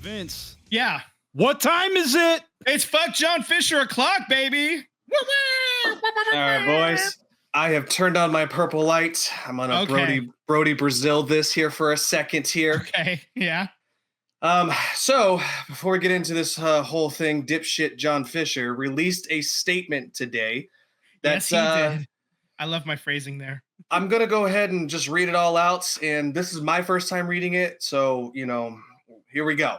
Vince, Yeah. what time is it? It's fuck John Fisher o'clock, baby. All right, boys. I have turned on my purple light. I'm gonna Brody Brazil this here for a second here. Okay. Yeah. So before we get into this whole thing, dipshit John Fisher released a statement today. Yes, he did. I love my phrasing there. I'm gonna go ahead and just read it all out, and this is my first time reading it, so here we go.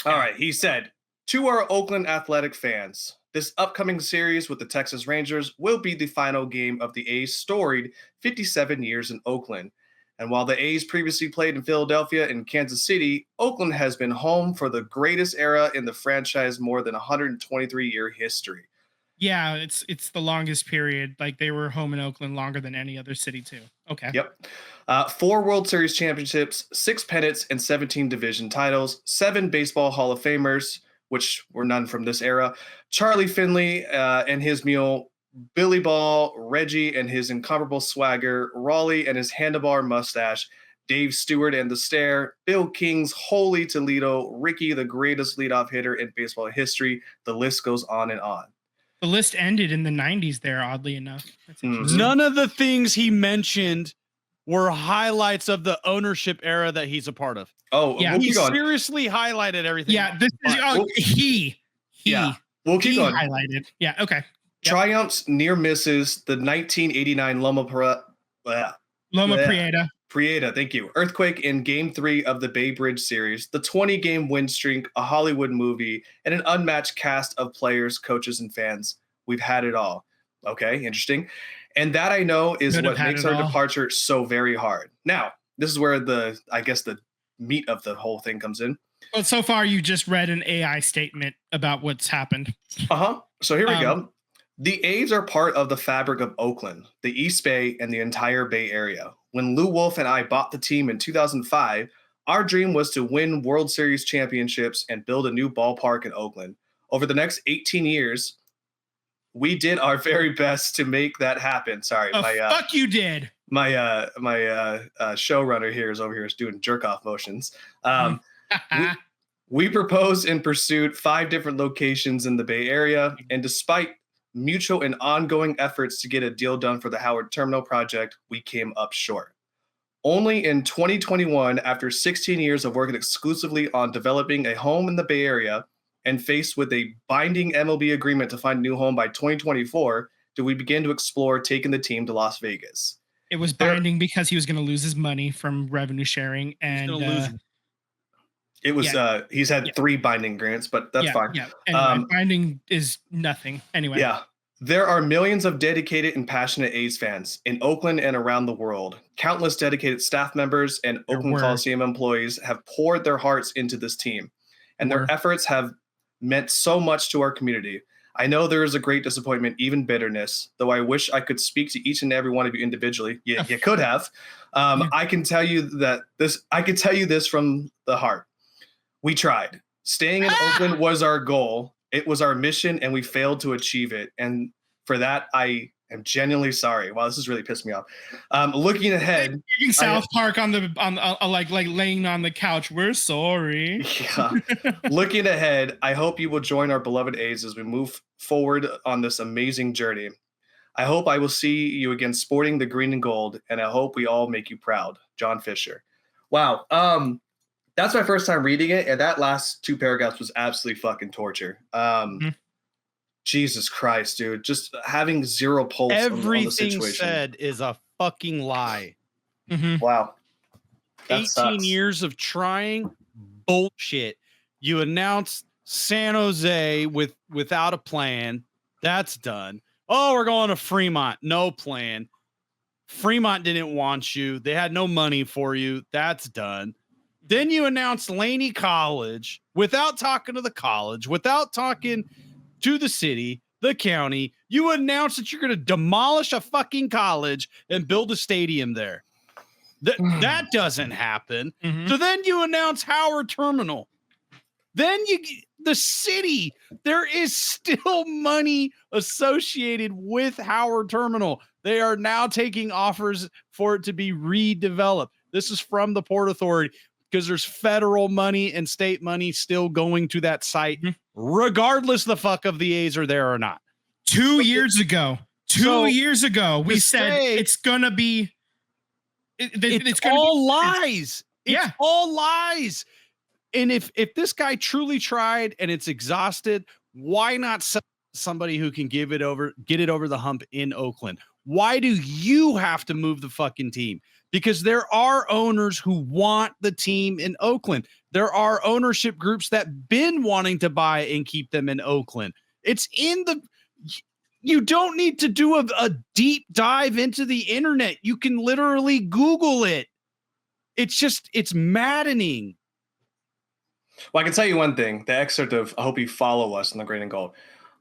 All right, he said, to our Oakland Athletic fans, this upcoming series with the Texas Rangers will be the final game of the A's storied 57 years in Oakland. And while the A's previously played in Philadelphia and Kansas City, Oakland has been home for the greatest era in the franchise more than 123-year history. Yeah, it's the longest period. Like, they were home in Oakland longer than any other city, too. Okay. Yep. 4 World Series championships, 6 pennants, and 17 division titles, 7 Baseball Hall of Famers, which were none from this era, Charlie Finley and his mule, Billy Ball, Reggie and his incomparable swagger, Raleigh and his handlebar mustache, Dave Stewart and the stare, Bill King's holy Toledo, Ricky, the greatest leadoff hitter in baseball history. The list goes on and on. The list ended in the 90s there, oddly enough. None of the things he mentioned were highlights of the ownership era that he's a part of. Oh, yeah. He seriously highlighted everything. Yeah, this is We'll keep going. Highlighted. Yeah, okay. Yep. Triumphs, near misses, the 1989 Loma Prieta, thank you. Earthquake in Game 3 of the Bay Bridge series, the 20-game win streak, a Hollywood movie, and an unmatched cast of players, coaches, and fans. We've had it all. Okay, interesting. And that, I know, is what makes our departure so very hard. Now, this is where the meat of the whole thing comes in. Well, so far you just read an AI statement about what's happened. So here we go. The A's are part of the fabric of Oakland, the East Bay, and the entire Bay Area. When Lou Wolf and I bought the team in 2005, our dream was to win World Series championships and build a new ballpark in Oakland. Over the next 18 years, we did our very best to make that happen. Sorry, fuck you did. My showrunner here is over here doing jerk off motions. We proposed and pursued 5 different locations in the Bay Area, and despite mutual and ongoing efforts to get a deal done for the Howard Terminal project, we came up short. Only in 2021, after 16 years of working exclusively on developing a home in the Bay Area and faced with a binding MLB agreement to find a new home by 2024, did we begin to explore taking the team to Las Vegas. It was binding because he was going to lose his money from revenue sharing, and it was he's had 3 binding grants, but that's fine. Yeah. Anyway, binding is nothing. Anyway. Yeah. There are millions of dedicated and passionate A's fans in Oakland and around the world. Countless dedicated staff members and Oakland Coliseum employees have poured their hearts into this team, and their efforts have meant so much to our community. I know there is a great disappointment, even bitterness, though I wish I could speak to each and every one of you individually. You could have. I can tell you this from the heart. We tried. Staying in Oakland was our goal. It was our mission, and we failed to achieve it. And for that, I am genuinely sorry. Wow, this is really pissing me off. Looking ahead, South Park on like laying on the couch. We're sorry. Yeah. Looking ahead, I hope you will join our beloved A's as we move forward on this amazing journey. I hope I will see you again sporting the green and gold, and I hope we all make you proud. John Fisher. Wow. That's my first time reading it, and that last 2 paragraphs was absolutely fucking torture. Jesus Christ, dude. Just having zero pulse on the situation. Everything said is a fucking lie. Wow. That 18 sucks. years of trying bullshit. You announced San Jose without a plan. That's done. Oh, we're going to Fremont. No plan. Fremont didn't want you. They had no money for you. That's done. Then you announced Laney College without talking to the college, without talking to the city, the county. You announced that you're going to demolish a fucking college and build a stadium there. That doesn't happen. So then you announce Howard Terminal. Then the city, there is still money associated with Howard Terminal. They are now taking offers for it to be redeveloped. This is from the Port Authority. because there's federal money and state money still going to that site, regardless the fuck of the A's are there or not. 2 years ago, we said it's gonna be. It's gonna all lies. Yeah, it's all lies. And if this guy truly tried and it's exhausted, why not sell somebody who can get it over the hump in Oakland? Why do you have to move the fucking team? Because there are owners who want the team in Oakland. There are ownership groups that been wanting to buy and keep them in Oakland. It's in the. You don't need to do a deep dive into the internet. You can literally Google it. It's maddening. Well, I can tell you one thing. The excerpt of I hope you follow us in the green and gold.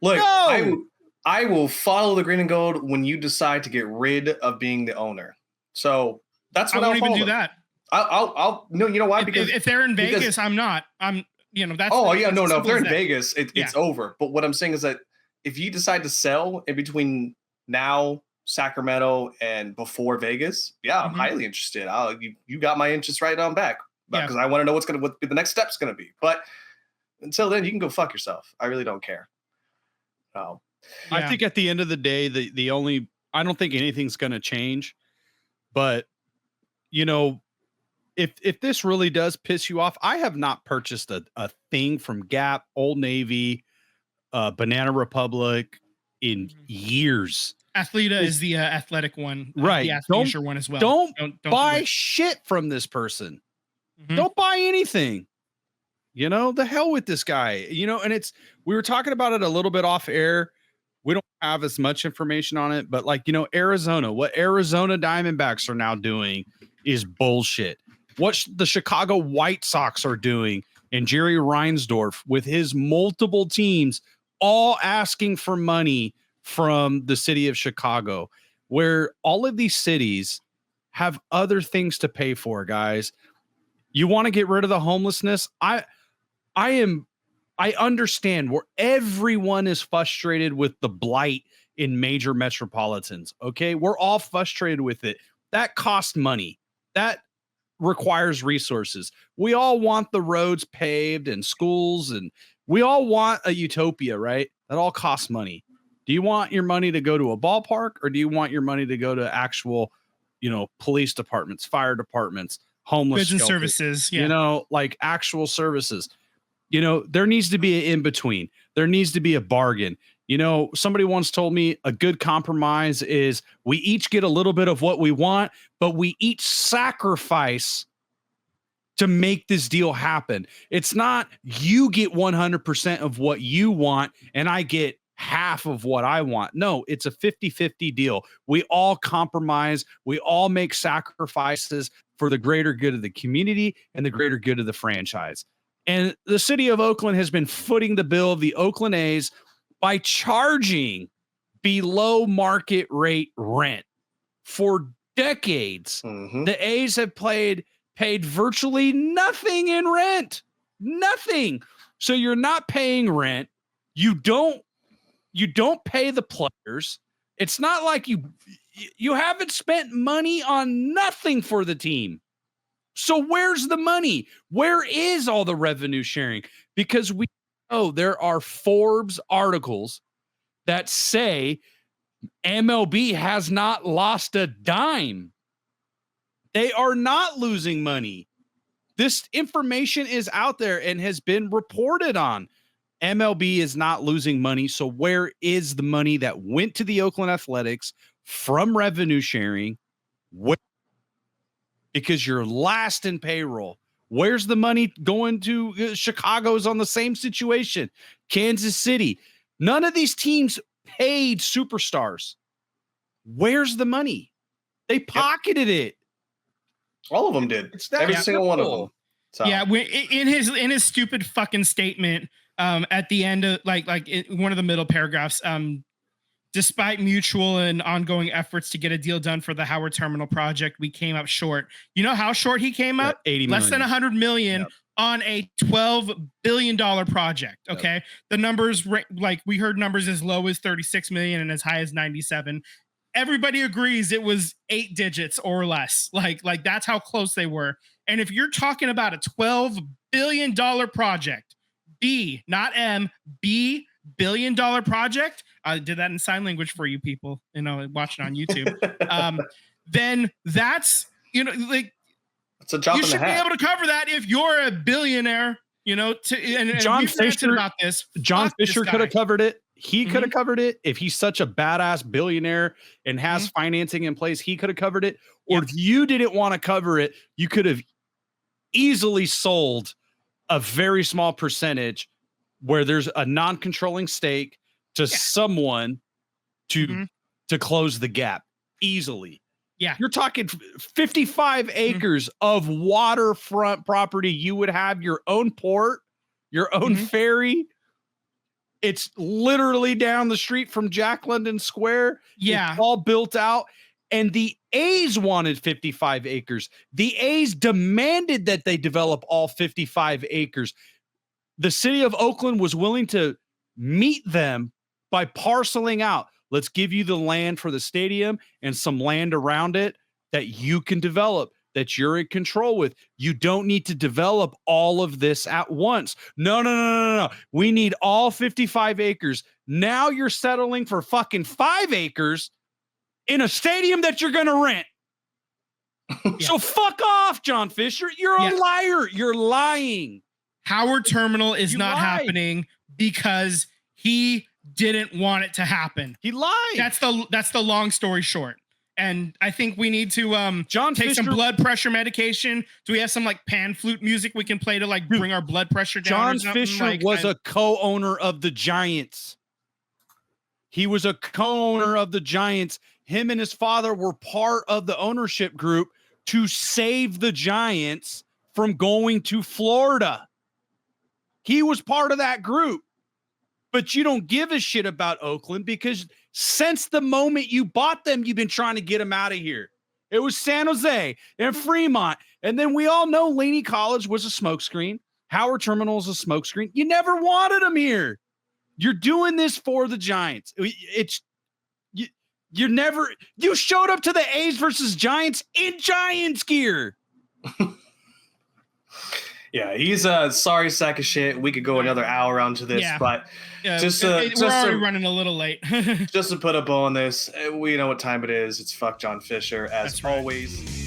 Look, I will follow the green and gold when you decide to get rid of being the owner. So that's what I won't even do that. I'll no, you know why? Because if they're in Vegas, I'm not. I'm that's if they're in Vegas, it's over. But what I'm saying is that if you decide to sell in between now, Sacramento, and before Vegas, I'm highly interested. You got my interest right on back. Because I want to know what the next step's going to be. But until then, you can go fuck yourself. I really don't care. I think at the end of the day, the only I don't think anything's going to change. But if this really does piss you off, I have not purchased a thing from Gap, Old Navy, Banana Republic in years. Athleta is the athletic one, right? The athleisure one as well. Don't buy shit from this person. Don't buy anything. The hell with this guy. And we were talking about it a little bit off air. We don't have as much information on it, but Arizona, what Arizona Diamondbacks are now doing is bullshit. What the Chicago White Sox are doing and Jerry Reinsdorf with his multiple teams all asking for money from the city of Chicago, where all of these cities have other things to pay for, guys. You want to get rid of the homelessness? I understand where everyone is frustrated with the blight in major metropolitans. Okay. We're all frustrated with it. That costs money. That requires resources. We all want the roads paved and schools, and we all want a utopia, right? That all costs money. Do you want your money to go to a ballpark, or do you want your money to go to actual, police departments, fire departments, homeless goods and shelters, services, like actual services? There needs to be an in-between. There needs to be a bargain. Somebody once told me a good compromise is we each get a little bit of what we want, but we each sacrifice to make this deal happen. It's not you get 100% of what you want and I get half of what I want. No, it's a 50-50 deal. We all compromise. We all make sacrifices for the greater good of the community and the greater good of the franchise. And the city of Oakland has been footing the bill of the Oakland A's by charging below market rate rent for decades. The A's have paid virtually nothing in rent. Nothing. So you're not paying rent. You don't pay the players. It's not like you haven't spent money on nothing for the team. So where's the money? Where is all the revenue sharing? Because we know there are Forbes articles that say MLB has not lost a dime. They are not losing money. This information is out there and has been reported on. MLB is not losing money. So where is the money that went to the Oakland Athletics from revenue sharing? Because you're last in payroll. Where's the money going to? Chicago's on the same situation. Kansas City. None of these teams paid superstars. Where's the money? They pocketed it. All of them did. Every single one of them. So. Yeah, in his stupid fucking statement, at the end of like one of the middle paragraphs, despite mutual and ongoing efforts to get a deal done for the Howard Terminal project, we came up short. You know how short he came up? 80 less than 100 million on a $12 billion project. Okay. The numbers, like we heard numbers as low as 36 million and as high as 97. Everybody agrees it was 8 digits or less. Like that's how close they were. And if you're talking about a $12 billion project, B, not M, B, $1 billion project. I did that in sign language for you people, watching on YouTube. Then that's, like, it's a drop you in the should be hat. able to cover that if you're a billionaire, and John Fisher about this. John Fisher could have covered it. He could have Mm-hmm. covered it. If he's such a badass billionaire and has financing in place, he could have covered it. Or if you didn't want to cover it, you could have easily sold a very small percentage where there's a non-controlling stake to someone to close the gap easily. Yeah. You're talking 55 acres of waterfront property. You would have your own port, your own ferry. It's literally down the street from Jack London Square. Yeah. It's all built out. And the A's wanted 55 acres. The A's demanded that they develop all 55 acres. The city of Oakland was willing to meet them by parceling out. Let's give you the land for the stadium and some land around it that you can develop, that you're in control with. You don't need to develop all of this at once. No. We need all 55 acres. Now you're settling for fucking 5 acres in a stadium that you're going to rent. So fuck off, John Fisher. You're a liar. You're lying. Howard Terminal is not happening because he didn't want it to happen. He lied. That's the long story short. And I think we need to take some Fisher, blood pressure medication. Do we have some like pan flute music we can play to like bring our blood pressure down? John Fisher was a co-owner of the Giants. He was a co-owner of the Giants. Him and his father were part of the ownership group to save the Giants from going to Florida. He was part of that group. But you don't give a shit about Oakland because since the moment you bought them, you've been trying to get them out of here. It was San Jose and Fremont. And then we all know Laney College was a smokescreen. Howard Terminal is a smokescreen. You never wanted them here. You're doing this for the Giants. You showed up to the A's versus Giants in Giants gear. Yeah, he's a sorry sack of shit. We could go another hour onto this, but we're already running a little late. just to put a bow on this, we know what time it is. It's fuck John Fisher, as always.